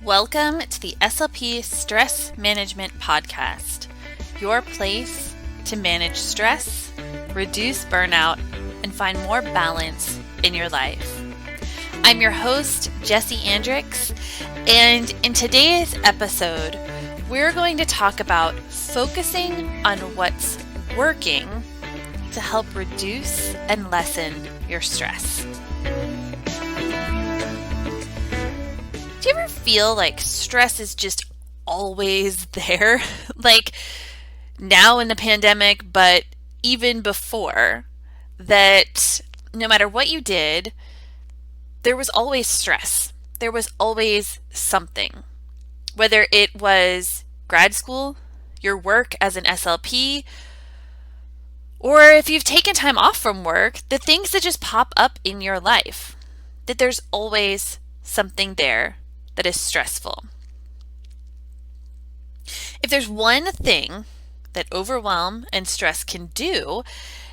Welcome to the SLP Stress Management Podcast, your place to manage stress, reduce burnout, and find more balance in your life. I'm your host, Jessie Andricks, and in today's episode, we're going to talk about focusing on what's working to help reduce and lessen your stress. Do you ever feel like stress is just always there? Like now in the pandemic, but even before, that no matter what you did, there was always stress. There was always something. Whether it was grad school, your work as an SLP, or if you've taken time off from work, the things that just pop up in your life, that there's always something there that is stressful. If there's one thing that overwhelm and stress can do,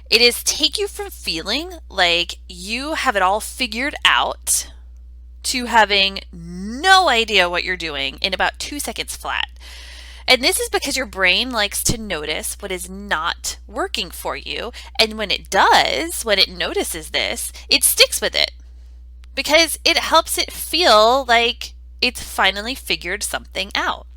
it is take you from feeling like you have it all figured out to having no idea what you're doing in about 2 seconds flat. And this is because your brain likes to notice what is not working for you. And when it does, when it notices this, it sticks with it because it helps it feel like it's finally figured something out.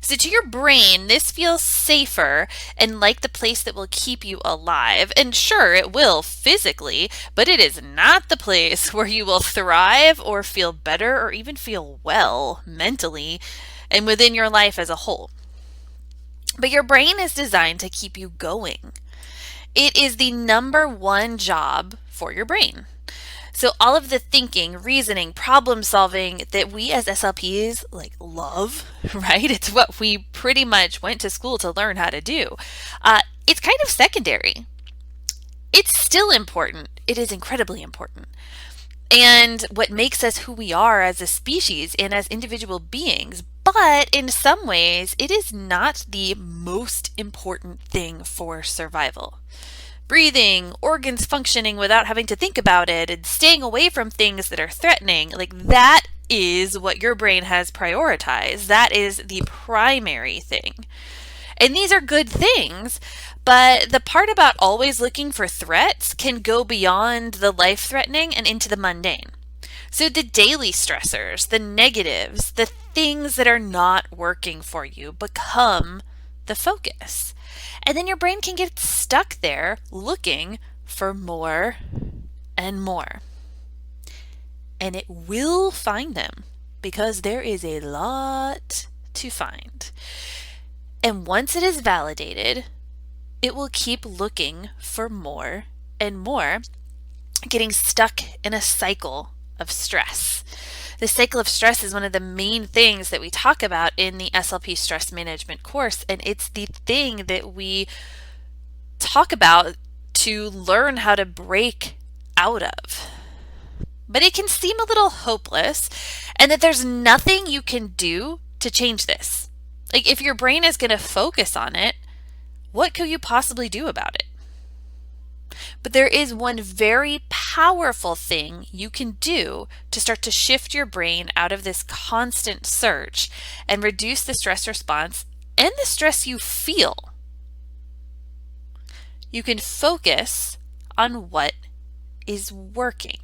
So to your brain, this feels safer and like the place that will keep you alive. And sure, it will physically, but it is not the place where you will thrive or feel better or even feel well mentally and within your life as a whole. But your brain is designed to keep you going. It is the number one job for your brain. So all of the thinking, reasoning, problem solving that we as SLPs love, right? It's what we pretty much went to school to learn how to do. It's kind of secondary. It's still important. It is incredibly important. And what makes us who we are as a species and as individual beings. But in some ways, it is not the most important thing for survival. Breathing, organs functioning without having to think about it, and staying away from things that are threatening, that is what your brain has prioritized. That is the primary thing. And these are good things, but the part about always looking for threats can go beyond the life-threatening and into the mundane. So the daily stressors, the negatives, the things that are not working for you become the focus. And then your brain can get stuck there looking for more and more. And it will find them because there is a lot to find. And once it is validated, it will keep looking for more and more, getting stuck in a cycle of stress. The cycle of stress is one of the main things that we talk about in the SLP stress management course, and it's the thing that we talk about to learn how to break out of. But it can seem a little hopeless, and that there's nothing you can do to change this. If your brain is going to focus on it, what could you possibly do about it? But there is one very powerful thing you can do to start to shift your brain out of this constant search and reduce the stress response and the stress you feel. You can focus on what is working.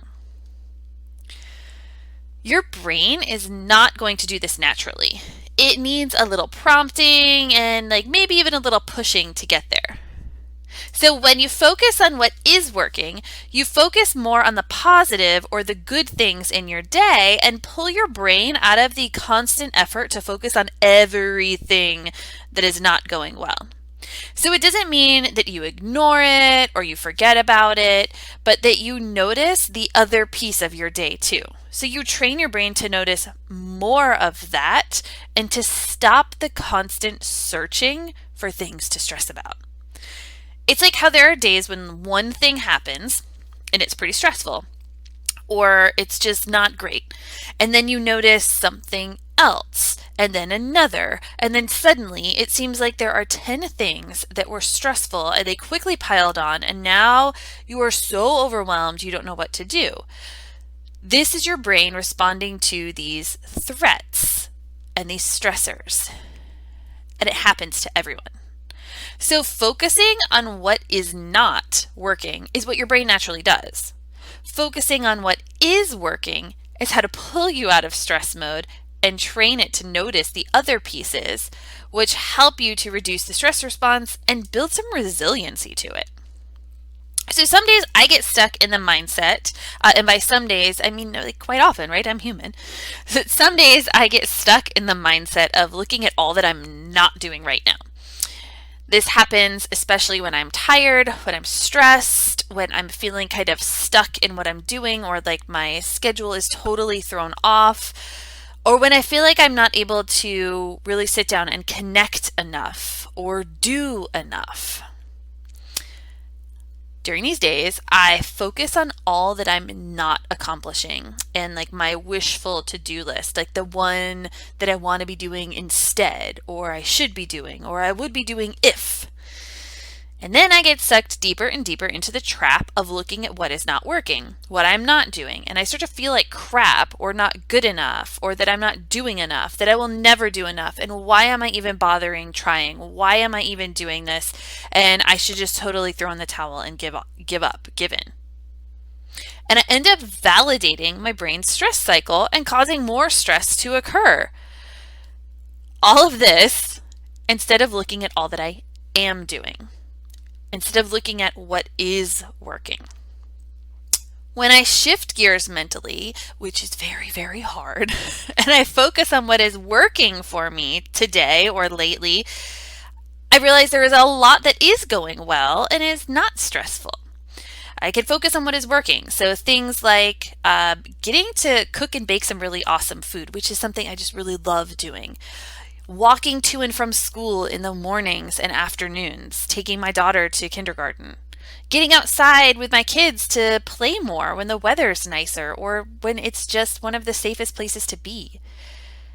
Your brain is not going to do this naturally. It needs a little prompting and maybe even a little pushing to get there. So when you focus on what is working, you focus more on the positive or the good things in your day and pull your brain out of the constant effort to focus on everything that is not going well. So it doesn't mean that you ignore it or you forget about it, but that you notice the other piece of your day too. So you train your brain to notice more of that and to stop the constant searching for things to stress about. It's like how there are days when one thing happens and it's pretty stressful or it's just not great. And then you notice something else and then another. And then suddenly it seems like there are 10 things that were stressful and they quickly piled on. And now you are so overwhelmed you don't know what to do. This is your brain responding to these threats and these stressors, and it happens to everyone. So focusing on what is not working is what your brain naturally does. Focusing on what is working is how to pull you out of stress mode and train it to notice the other pieces, which help you to reduce the stress response and build some resiliency to it. So some days I get stuck in the mindset, and by some days, I mean like quite often, right? I'm human. So some days I get stuck in the mindset of looking at all that I'm not doing right now. This happens especially when I'm tired, when I'm stressed, when I'm feeling kind of stuck in what I'm doing, or like my schedule is totally thrown off, or when I feel like I'm not able to really sit down and connect enough or do enough. During these days, I focus on all that I'm not accomplishing and like my wishful to-do list, like the one that I want to be doing instead, or I should be doing, or I would be doing if. And then I get sucked deeper and deeper into the trap of looking at what is not working, what I'm not doing, and I start to feel like crap or not good enough, or that I'm not doing enough, that I will never do enough, and why am I even bothering trying? Why am I even doing this? And I should just totally throw in the towel and give in. And I end up validating my brain's stress cycle and causing more stress to occur. All of this instead of looking at all that I am doing. Instead of looking at what is working. When I shift gears mentally, which is very, very hard, and I focus on what is working for me today or lately, I realize there is a lot that is going well and is not stressful. I can focus on what is working. So things like getting to cook and bake some really awesome food, which is something I just really love doing. Walking to and from school in the mornings and afternoons, taking my daughter to kindergarten, getting outside with my kids to play more when the weather's nicer or when it's just one of the safest places to be,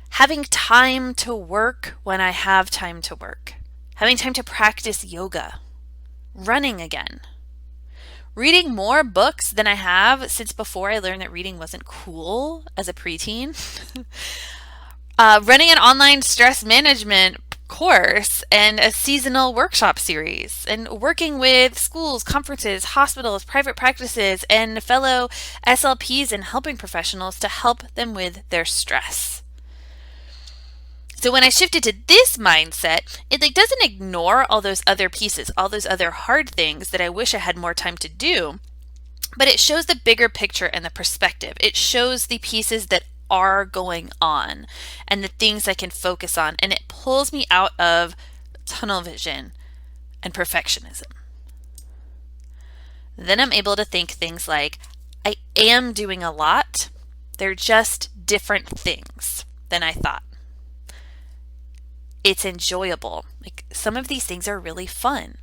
having time to work when I have time to work, having time to practice yoga, running again, reading more books than I have since before I learned that reading wasn't cool as a preteen. Running an online stress management course and a seasonal workshop series, and working with schools, conferences, hospitals, private practices, and fellow SLPs and helping professionals to help them with their stress. So when I shifted to this mindset, it doesn't ignore all those other pieces, all those other hard things that I wish I had more time to do, but it shows the bigger picture and the perspective. It shows the pieces that are going on and the things I can focus on, and it pulls me out of tunnel vision and perfectionism. Then I'm able to think things like, I am doing a lot, they're just different things than I thought. It's enjoyable. Like, some of these things are really fun.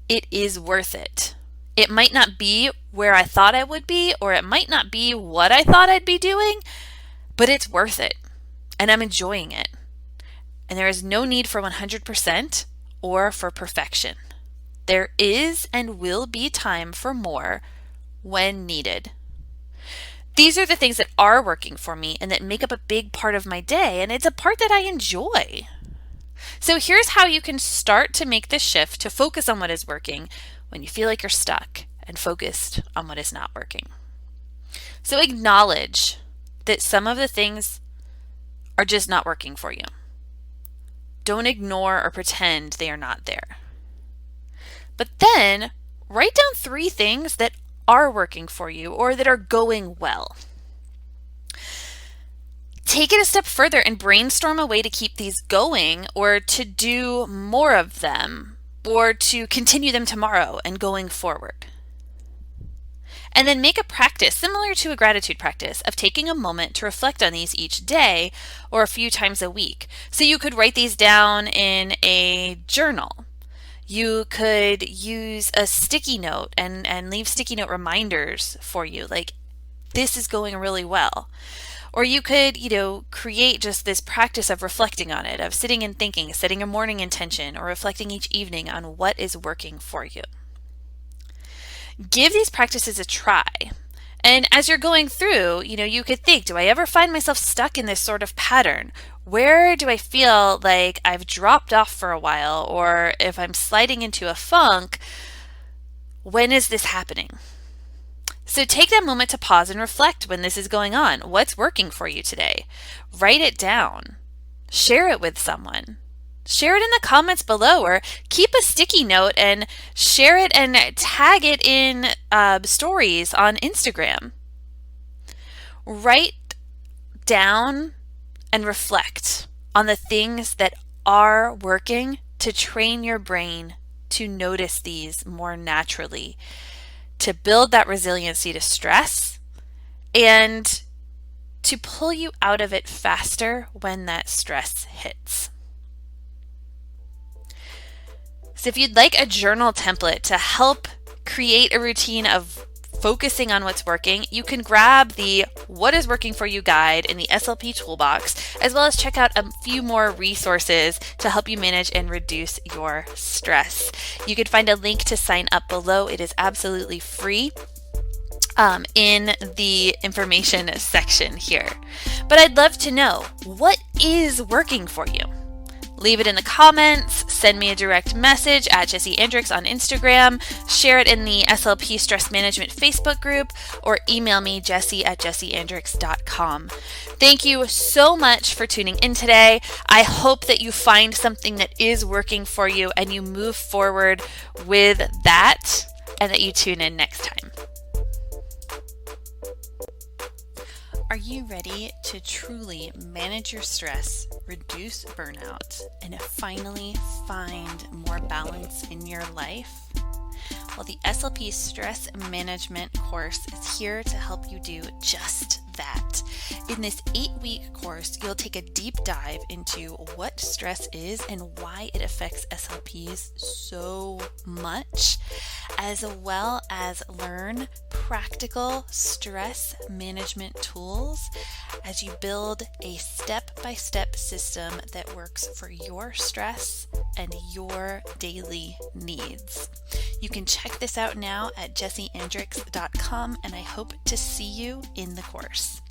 It is worth it. It might not be where I thought I would be, or it might not be what I thought I'd be doing, but it's worth it, and I'm enjoying it. And there is no need for 100% or for perfection. There is and will be time for more when needed. These are the things that are working for me and that make up a big part of my day, and it's a part that I enjoy. So here's how you can start to make the shift to focus on what is working when you feel like you're stuck and focused on what is not working. So acknowledge that some of the things are just not working for you. Don't ignore or pretend they are not there. But then write down 3 things that are working for you or that are going well. Take it a step further and brainstorm a way to keep these going, or to do more of them, or to continue them tomorrow and going forward. And then make a practice similar to a gratitude practice of taking a moment to reflect on these each day or a few times a week. So you could write these down in a journal. You could use a sticky note and leave sticky note reminders for you, like, this is going really well. Or you could, create just this practice of reflecting on it, of sitting and thinking, setting a morning intention, or reflecting each evening on what is working for you. Give these practices a try And as you're going through, you could think, do I ever find myself stuck in this sort of pattern? Where do I feel like I've dropped off for a while? Or if I'm sliding into a funk, when is this happening? So take that moment to pause and reflect when this is going on. What's working for you today? Write it down. Share it with someone. Share it in the comments below, or keep a sticky note and share it and tag it in stories on Instagram. Write down and reflect on the things that are working to train your brain to notice these more naturally, to build that resiliency to stress, and to pull you out of it faster when that stress hits. So if you'd like a journal template to help create a routine of focusing on what's working, you can grab the What is Working for You guide in the SLP Toolbox, as well as check out a few more resources to help you manage and reduce your stress. You can find a link to sign up below. It is absolutely free in the information section here. But I'd love to know, what is working for you? Leave it in the comments, send me a direct message at Jessie Andrix on Instagram, share it in the SLP Stress Management Facebook group, or email me, jessie@jessieandrix.com. Thank you so much for tuning in today. I hope that you find something that is working for you and you move forward with that, and that you tune in next time. Are you ready to truly manage your stress, reduce burnout, and finally find more balance in your life? Well, the SLP Stress Management course is here to help you do just that. In this 8-week course, you'll take a deep dive into what stress is and why it affects SLPs so much, as well as learn practical stress management tools as you build a step-by-step system that works for your stress and your daily needs. You can check this out now at jessieandrix.com, and I hope to see you in the course.